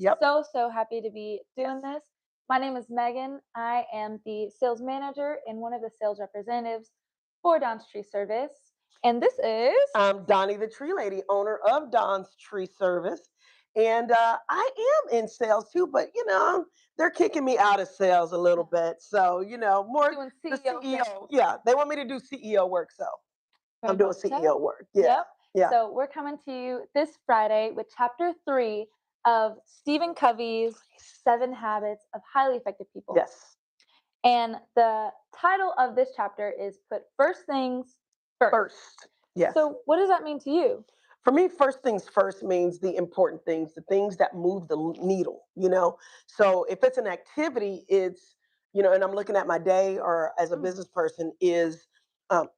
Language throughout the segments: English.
Yep. So happy to be doing this. My name is Megan. I am the sales manager and one of the sales representatives for Don's Tree Service. And this is I'm Donnie the Tree Lady, owner of Don's Tree Service. And I am in sales too, but they're kicking me out of sales a little yeah, bit. So, more doing the CEO thing. CEO. Yeah, they want me to do CEO work. So I'm Very doing much so. CEO work. Yeah. Yep. Yeah. So we're coming to you this Friday with chapter 3 of Stephen Covey's 7 Habits of Highly Effective People. Yes. And the title of this chapter is Put First Things First. First. Yes. So, what does that mean to you? For me, first things first means the important things, the things that move the needle. So if it's an activity, and I'm looking at my day or as a Mm. business person, are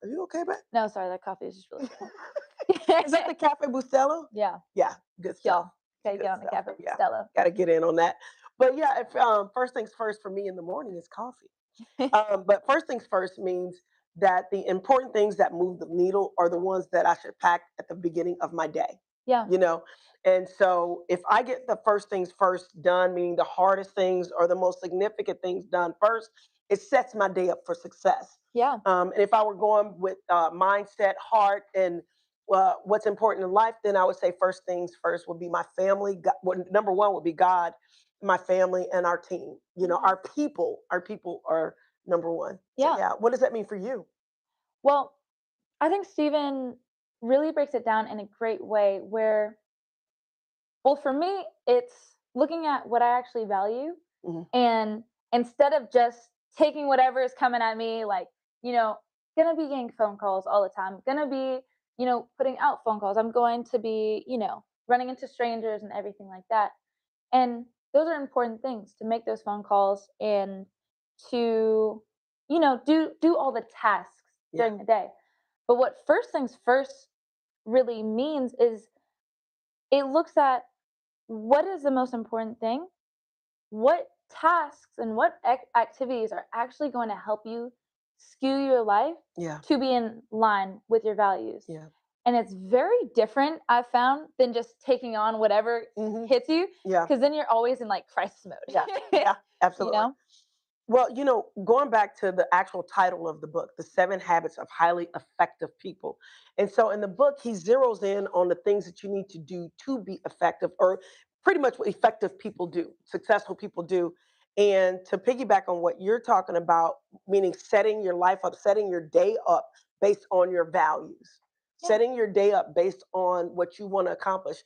you okay, man? No, sorry, that coffee is just really Is that good. the Cafe Bustelo? Yeah, Yeah, good stuff. y'all, gotta Good get on the stuff. Cafe Yeah, Stella. got to get in on that. But yeah, if first things first for me in the morning is coffee. But first things first means that the important things that move the needle are the ones that I should pack at the beginning of my day. Yeah, You know, and so if I get the first things first done, meaning the hardest things or the most significant things done first, it sets my day up for success. yeah, And if I were going with mindset, heart, and what's important in life, then I would say first things first would be my family. Number one would be God, my family, and our team. mhm, Our people. Our people are number one. So yeah. yeah, what does that mean for you? Well, I think Stephen really breaks it down in a great way where, well, for me, it's looking at what I actually value. Hmm. And instead of just taking whatever is coming at me, like, you know, gonna be getting phone calls all the time, gonna be, putting out phone calls, I'm going to be, running into strangers and everything like that. And those are important things to make those phone calls and to, do all the tasks Yeah, during the day. But what first things first really means is it looks at what is the most important thing, what tasks and what activities are actually going to help you skew your life yeah, to be in line with your values. yeah. And it's very different, I've found, than just taking on whatever Hmm. hits you, Yeah, because then you're always in like crisis yeah, mode. yeah. you Absolutely. know? Well, going back to the actual title of the book, The 7 Habits of Highly Effective People. And so in the book, he zeroes in on the things that you need to do to be effective, or pretty much what effective people do, successful people do. And to piggyback on what you're talking about, meaning setting your life up, setting your day up based on your values, Yeah. setting your day up based on what you want to accomplish.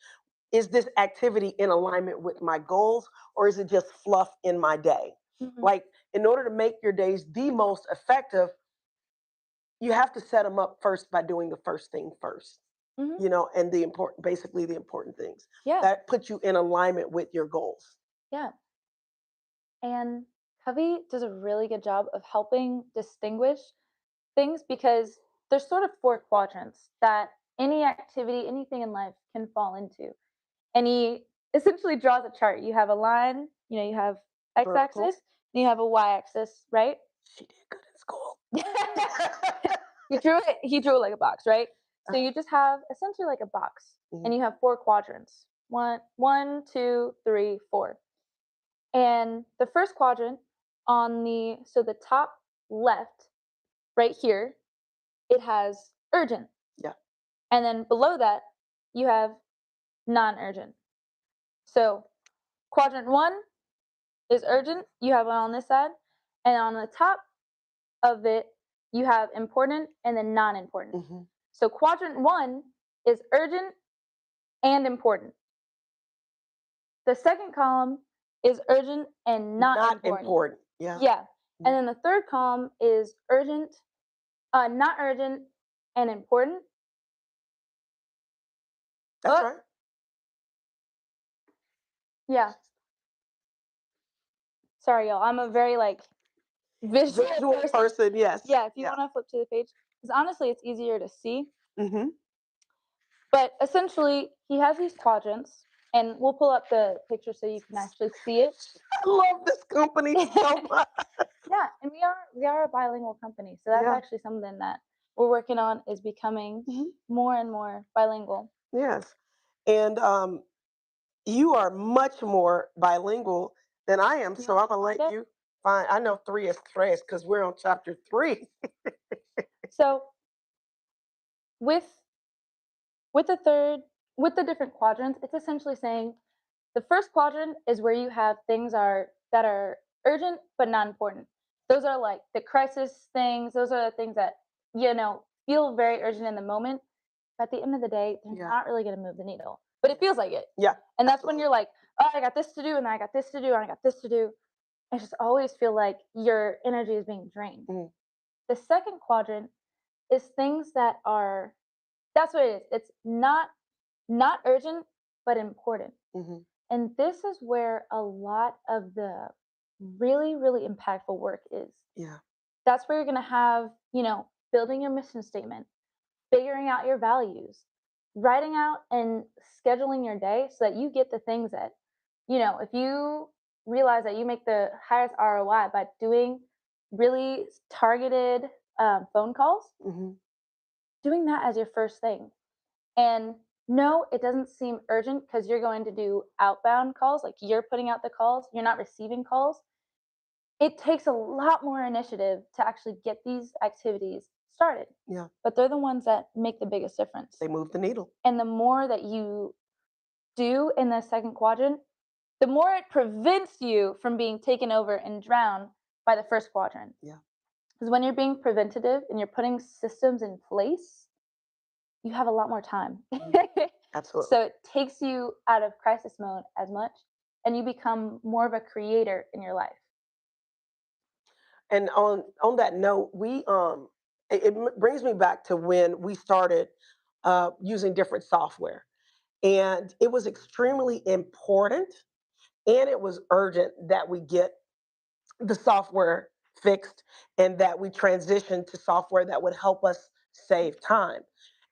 Is this activity in alignment with my goals, or is it just fluff in my day? Hmm. Like, in order to make your days the most effective, you have to set them up first by doing the first thing first, Hmm. and basically the important things Yeah. that put you in alignment with your goals. Yeah. And Covey does a really good job of helping distinguish things because there's sort of 4 quadrants that any activity, anything in life can fall into. And he essentially draws a chart. You have a line, you have Vertical. x-axis, and you have a y-axis, right? She did good in school. He drew it like a box, right? So Uh, you just have essentially like a box and mhm. you have 4 quadrants. One, two, three, four. And the first quadrant the top left right here, it has urgent. Yeah. And then below that, you have non-urgent. So quadrant 1 is urgent, you have it on this side, and on the top of it, you have important and then non-important. Hmm. So quadrant 1 is urgent and important. The second column is urgent and not Not important. important. Yeah. Yeah. And Mhm. then the third column is urgent, not urgent and important. That's Uh, right. yeah. Sorry, y'all. I'm a very like visual Visual person. person. Yes. Yeah, if you Yeah. want to flip to the page, because honestly, it's easier to see. Hmm. But essentially, he has these quadrants, and we'll pull up the picture so you can actually see it. I love this company so much. Yeah, and we are a bilingual company, so that's Yeah. actually something that we're working on is becoming Mhm. more and more bilingual. Yes. And You are much more bilingual than I am, Do you so want I'm me to gonna find let it? you find. I know three is tres because we're on chapter three. So with with the third with the different quadrants, it's essentially saying the first quadrant is where you have things are that are urgent but not important. Those are like the crisis things. Those are the things that feel very urgent in the moment. But at the end of the day, they're Yeah, not really going to move the needle. But it feels like it. yeah, And that's when absolutely. you're like, oh, I got this to do, and I got this to do, and I got this to do. I just always feel like your energy is being drained. Mhm, The second quadrant is things that are that's what it is. It's not urgent but important. mhm, And this is where a lot of the really, really impactful work is. yeah, That's where you're going to have, building your mission statement, figuring out your values, writing out and scheduling your day so that you get the things that, if you realize that you make the highest ROI by doing really targeted phone calls, mhm, doing that as your first thing. And no, it doesn't seem urgent because you're going to do outbound calls, like you're putting out the calls, you're not receiving calls. It takes a lot more initiative to actually get these activities started, yeah. but they're the ones that make the biggest difference. They move the needle. And the more that you do in the second quadrant, the more it prevents you from being taken over and drowned by the first quadrant. Yeah, Because when you're being preventative and you're putting systems in place, you have a lot more time. mhm, absolutely. So it takes you out of crisis mode as much and you become more of a creator in your life. And on that note, it brings me back to when we started using different software, and it was extremely important and it was urgent that we get the software fixed and that we transition to software that would help us save time.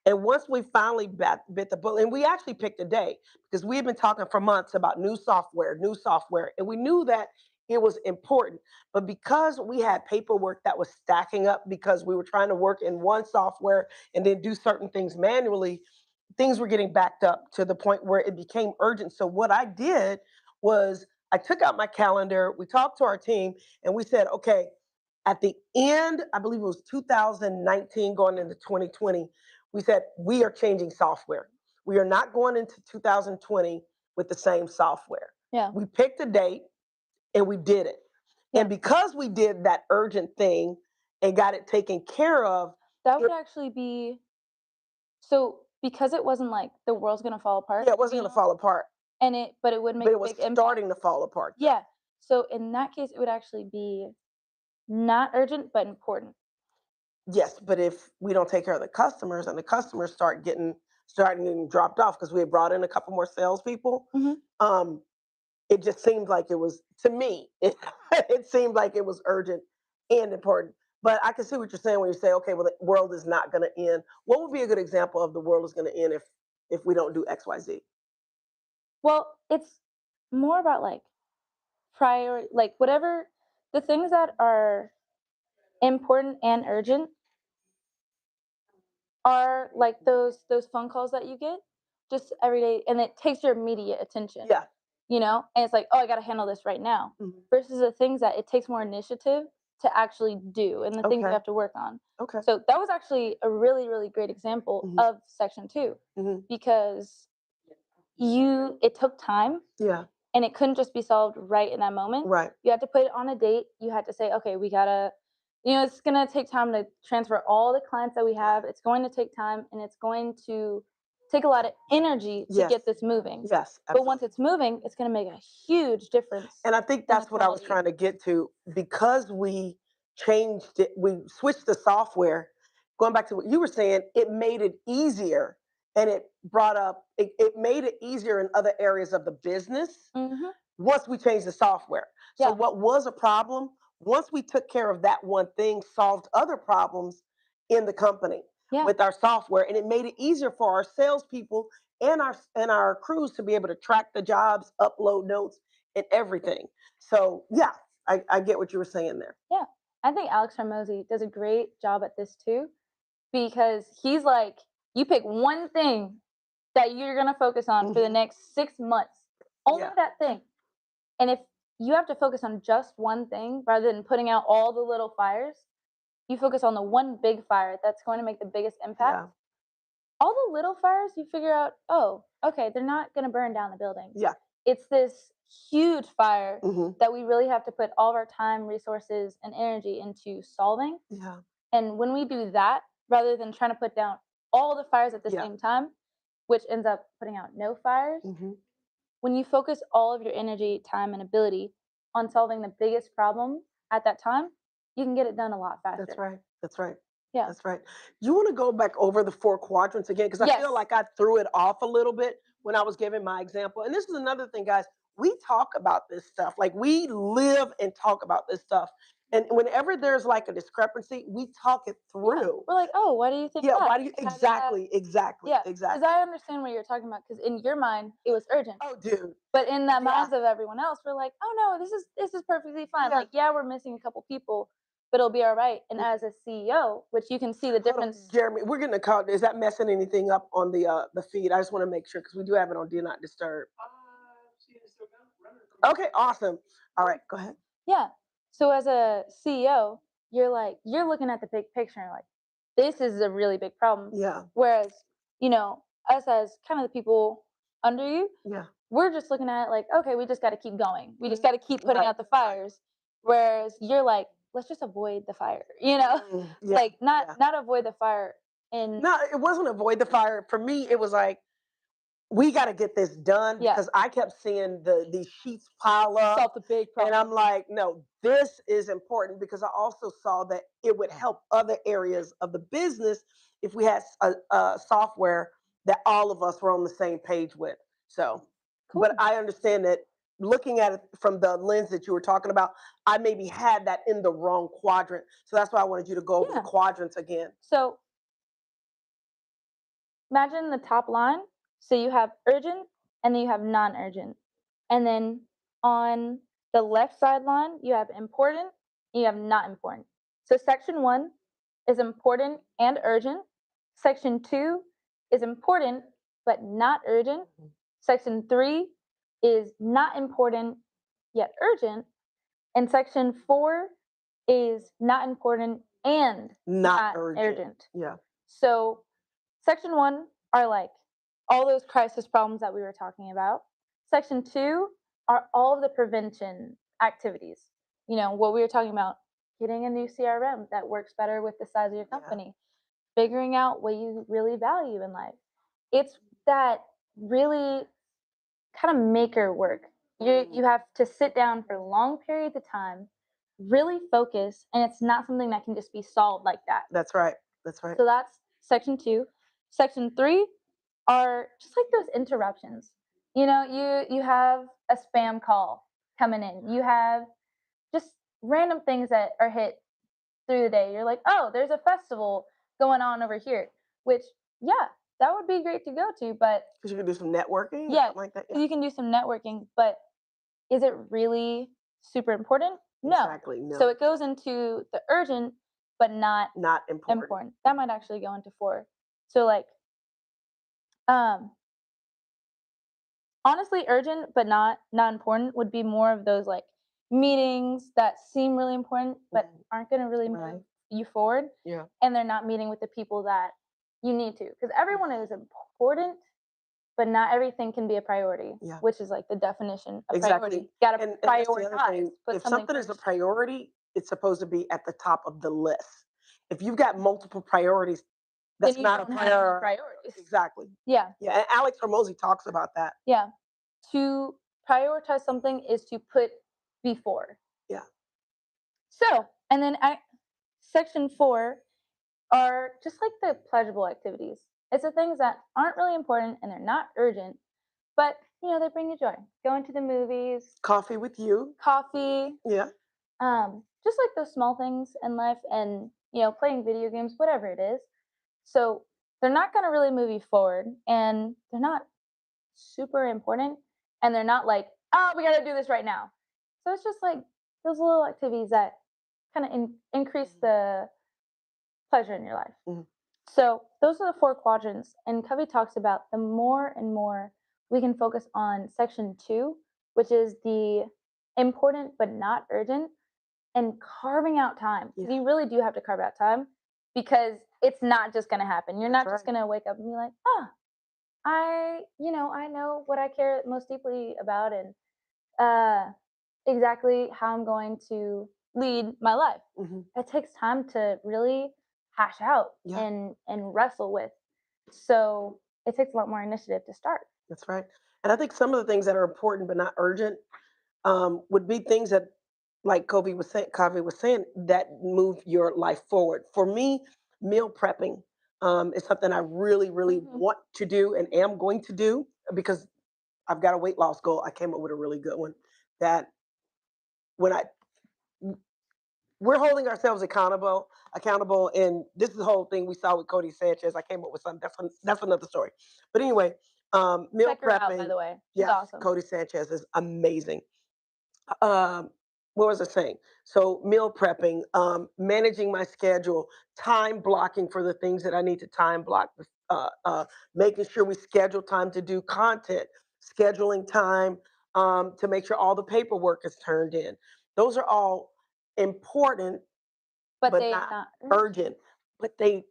And once we finally bit the bullet, and we actually picked a day because we had been talking for months about new software, and we knew that it was important. But because we had paperwork that was stacking up because we were trying to work in one software and then do certain things manually, things were getting backed up to the point where it became urgent. So what I did was I took out my calendar, we talked to our team, and we said, okay, at the end, I believe it was 2019 going into 2020, we said, we are changing software. We are not going into 2020 with the same software. Yeah. We picked a date and we did it. Yeah. And because we did that urgent thing and got it taken care of, That it, would actually be so because it wasn't like the world's gonna fall apart, yeah, it wasn't going to fall apart, and but it would but make it a was big impact. starting to fall apart though. Yeah. So in that case, it would actually be not urgent but important. Yes, but if we don't take care of the customers and the customers starting getting dropped off because we had brought in a couple more salespeople, Hmm. um, it just seemed like it was to me. It seemed like it was urgent and important. But I can see what you're saying when you say, okay, well, the world is not going to end. What would be a good example of the world is going to end if we don't do X, Y, Z? Well, it's more about like like whatever the things that are important and urgent are like those phone calls that you get just every day and it takes your immediate attention, Yeah. and it's like, oh, I got to handle this right now, Mhm. versus the things that it takes more initiative to actually do and the things you Okay. have to work on. Okay. So that was actually a really, really great example Hmm. of section 2 Hmm. because it took time Yeah. and it couldn't just be solved right in that moment. Right. You had to put it on a date. You had to say, okay, we gotta, it's gonna take time to transfer all the clients that we have. Right. It's going to take time and it's going to take a lot of energy to Yes. get this moving. Yes. But once Absolutely. it's moving, it's gonna make a huge difference And I think in the that's what I was quality. trying to get to because we changed it, we switched the software. Going back to what you were saying, it made it easier and it made it easier in other areas of the business Hmm. once we changed the software. So Yeah, what was a problem, once we took care of that one thing, solved other problems in the company yeah. with our software, and it made it easier for our salespeople and our crews to be able to track the jobs, upload notes, and everything. So yeah, I get what you were saying there. Yeah. I think Alex Hormozy does a great job at this too, because he's like, you pick one thing that you're gonna focus on for the Hmm. next 6 months. only Yeah. that thing. And if you have to focus on just one thing rather than putting out all the little fires, you focus on the one big fire that's going to make the biggest impact. Yeah. All the little fires, you figure out, oh, okay, they're not going to burn down the building. Yeah. It's this huge fire Hmm. that we really have to put all of our time, resources, and energy into solving. Yeah. And when we do that, rather than trying to put down all the fires at the Yeah. same time, which ends up putting out no fires, Hmm. when you focus all of your energy, time, and ability on solving the biggest problem at that time, you can get it done a lot That's faster. right. That's right. Yeah. That's right. You want to go back over the four quadrants again? Because I feel Yes. like I threw it off a little bit when I was giving my example. And this is another thing, guys. We talk about this stuff. Like we live and talk about this stuff. And whenever there's like a discrepancy, we talk it Yeah. through. We're like, oh, why do you think Yeah. that? Why do you How does that? exactly, exactly, Yeah. Because exactly. I understand what you're talking about. Because in your mind, it was urgent. Oh, dude. But in the Yeah. minds of everyone else, we're like, "Oh, no, this is perfectly fine. Yeah. Like, yeah, we're missing a couple people, but it'll be alright." And as a CEO, which you can see the Hold on, difference. Jeremy. We're getting a call. Is that messing anything up on the feed? I just want to make sure because we do have it on Do Not Disturb. Okay, awesome. All right, go ahead. Yeah. So as a CEO, you're like you're looking at the big picture and like, "This is a really big problem." Yeah, Whereas, us as kind of the people under you, yeah. we're just looking at it like, "Okay, we just gotta keep going. We just Mhm. gotta keep putting Right. out the fires." Whereas you're like, "Let's just avoid the fire," you know? Yeah, Like, not yeah. not avoid the fire in. No, it wasn't avoid the fire. For me, it was like we got to get this done Yeah, because I kept seeing these sheets pile up, solve the big and I'm problem. like, no, this is important because I also saw that it would help other areas of the business if we had a software that all of us were on the same page with. So, but Cool. I understand that looking at it from the lens that you were talking about, I maybe had that in the wrong quadrant. So that's why I wanted you to go over the Yeah. quadrants again. So, imagine the top line. So you have urgent and then you have non-urgent. And then on the left sideline, you have important and you have not important. So section 1 is important and urgent. Section 2 is important but not urgent. Section 3 is not important yet urgent. And section 4 is not important and Not not urgent. urgent. Yeah. So section 1 are like all those crisis problems that we were talking about. Section 2 are all of the prevention activities. What we were talking about, getting a new CRM that works better with the size of your Yeah. company, figuring out what you really value in life. It's that really kind of maker work. You have to sit down for long periods of time, really focus, and it's not something that can just be solved like that. That's right. That's right. So that's section 2. Section 3 are just like those interruptions. You have a spam call coming in. You have just random things that are hit through the day. You're like, "Oh, there's a festival going on over here," which yeah, that would be great to go to, but Because you could do some networking or yeah, something like that. Yeah. you can do some networking, but is it really super important? No. Exactly. No, So it goes into the urgent but not not important. important. That might actually go into 4. So like um honestly, urgent but not important would be more of those like meetings that seem really important but Mhm. aren't going to really Right. move you forward, Yeah. and they're not meeting with the people that you need to, because everyone is important, but not everything can be a priority, Yeah. which is like the definition of Exactly. priority. Got to And that's the other prioritize, thing. put If something something is a first. priority, it's supposed to be at the top of the list. If you've got multiple priorities, Then that's you not a don't have any priority. priorities. Exactly. Yeah, Yeah. And Alex Hormozy talks about that. yeah. To prioritize something is to put before. Yeah. So, and then section 4 are just like the pleasurable activities. It's the things that aren't really important and they're not urgent, but they bring you joy. Going to the movies, Coffee with you. coffee, Yeah. just like those small things in life, and playing video games, whatever it is. So they're not going to really move you forward, and they're not super important, and they're not like, oh, we got to do this right now. So it's just like those little activities that kind of increase Mhm. the pleasure in your life. Mhm. So those are the 4 quadrants, and Covey talks about the more and more we can focus on section 2, which is the important but not urgent, and carving out time, Yeah, because you really do have to carve out time, because it's not just going to happen. You're that's not just right. going to wake up and be like, "Oh, I know what I care most deeply about, and uh exactly how I'm going to lead my life." Hmm. It takes time to really hash out Yeah, and wrestle with. So it takes a lot more initiative to start. that's right. And I think some of the things that are important but not urgent would be things that, like Kobe was saying, that move your life forward. For me, meal prepping is something I really, really Mhm. want to do and am going to do because I've got a weight loss goal. I came up with a really good one that when I we're holding ourselves accountable, and this is the whole thing we saw with Cody Sanchez. I came up with something that's another story. But anyway, meal Check her out, by prepping. the way. She's Yes, awesome. Cody Sanchez is amazing. um, what was I saying? So meal prepping, managing my schedule, time blocking for the things that I need to time block, uh, uh, making sure we schedule time to do content, scheduling time to make sure all the paperwork is turned in. Those are all important, But but they not not urgent. urgent. But they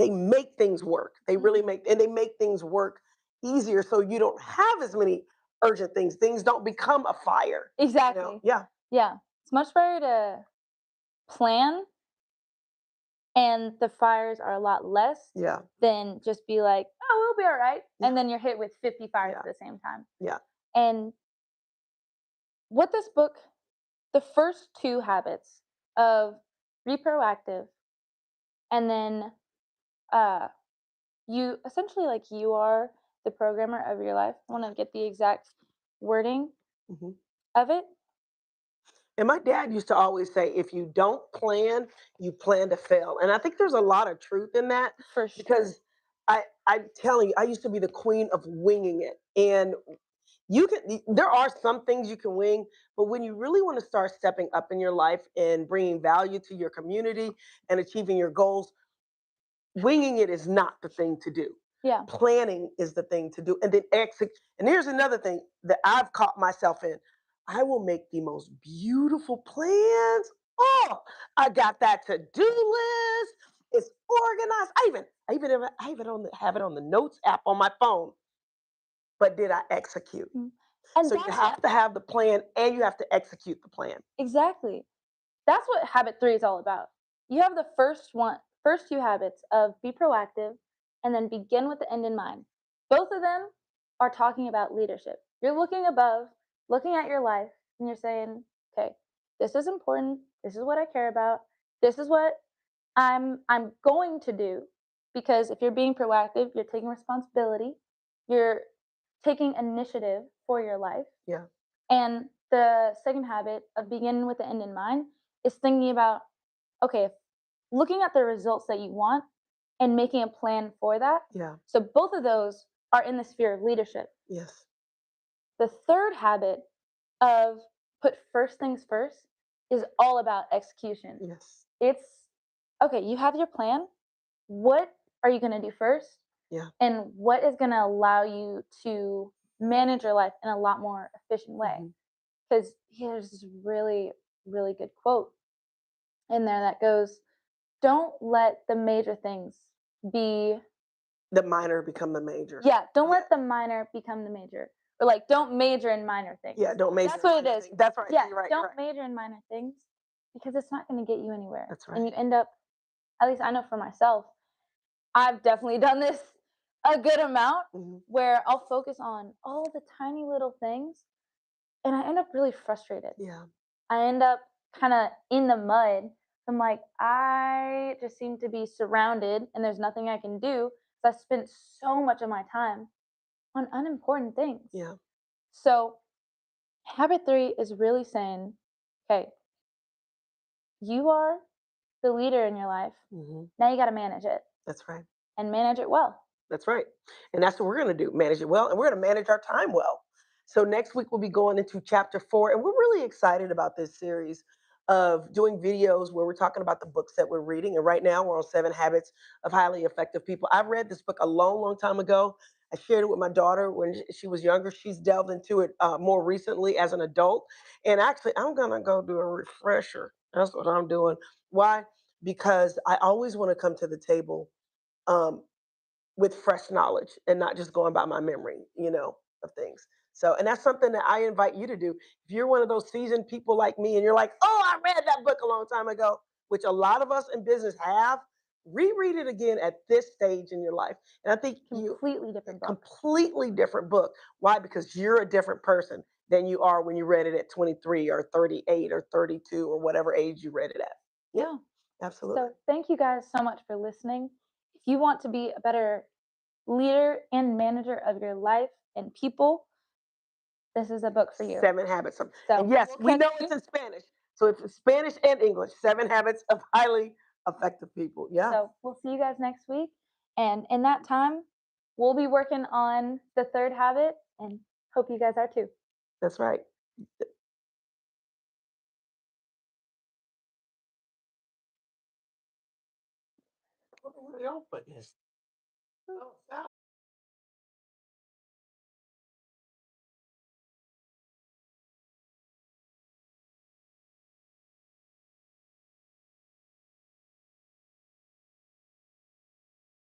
make things work. They really Mhm. make, and they make things work easier, so you don't have as many urgent things. Things don't become a fire. Exactly. Yeah, Yeah. It's much better to plan, and the fires are a lot less yeah, than just be like, "Oh, we'll be all right." yeah, And then you're hit with 50 fires yeah, at the same time. yeah. And what this book, the first two habits of be proactive, and then uh you essentially, like, you are the programmer of your life. I want to get the exact wording Mhm. of it. And my dad used to always say, if you don't plan, you plan to fail. And I think there's a lot of truth in that For sure. because I'm telling you, I used to be the queen of winging it. And there are some things you can wing, but when you really want to start stepping up in your life and bringing value to your community and achieving your goals, winging it is not the thing to do. Yeah. Planning is the thing to do. And then execute. And here's another thing that I've caught myself in. I will make the most beautiful plans. Oh, I got that to-do list. It's organized. I have it on the notes app on my phone. But did I execute? Mm. And So you that's have to have the plan and you have to execute the plan. exactly. That's what habit 3 is all about. You have the first two habits of be proactive and then begin with the end in mind. Both of them are talking about leadership. You're looking above, looking at your life, and you're saying, "Okay, this is important. This is what I care about. This is what I'm going to do." Because if you're being proactive, you're taking responsibility. You're taking initiative for your life. Yeah. And the second habit of beginning with the end in mind is thinking about, okay, looking at the results that you want and making a plan for that. Yeah. So both of those are in the sphere of leadership. Yes. The third habit of put first things first is all about execution. Yes. It's okay, you have your plan. What are you going to do first? Yeah. And what is going to allow you to manage your life in a lot more efficient way? Mhm. Because here's this really, really good quote in there that goes, "Don't let the major things be, The minor become the major. yeah, don't Yeah. let the minor become the major." Or like, don't major in minor things. Yeah. Don't major That's in what it minor is. things. That's right. Yeah, You're right. You're don't right. major in minor things because it's not going to get you anywhere. That's And right. you end up, at least I know for myself, I've definitely done this a good amount Mhm. where I'll focus on all the tiny little things and I end up really frustrated. Yeah. I end up kind of in the mud. I'm like, I just seem to be surrounded and there's nothing I can do. So I spent so much of my time on unimportant things. Yeah. So habit 3 is really saying, okay, you are the leader in your life. Mhm. Now you got to manage it That's right. and manage it well. That's right. And that's what we're going to do, manage it well. And we're going to manage our time well. So next week, we'll be going into chapter 4. And we're really excited about this series of doing videos where we're talking about the books that we're reading. And right now, we're on 7 Habits of Highly Effective People. I've read this book a long, long time ago. I shared it with my daughter when she was younger. She's delved into it more recently as an adult. And actually, I'm going to go do a refresher. That's what I'm doing. Why? Because I always want to come to the table um, with fresh knowledge and not just going by my memory, of things. So, and that's something that I invite you to do. If you're one of those seasoned people like me and you're like, oh, I read that book a long time ago, which a lot of us in business have, reread it again at this stage in your life. And I think you Completely different book. completely different book. Why? Because you're a different person than you are when you read it at 23 or 38 or 32 or whatever age you read it at. Yeah, Yeah. absolutely. So thank you guys so much for listening. If you want to be a better leader and manager of your life and people, this is a book for you. Seven Habits of, So and yes, we'll we catch know you. it's in Spanish. So it's Spanish and English. Seven Habits of Highly Effective People. Yeah, So we'll see you guys next week. And in that time, we'll be working on the third habit and hope you guys are too. that's right. Where they all putting this? Oh,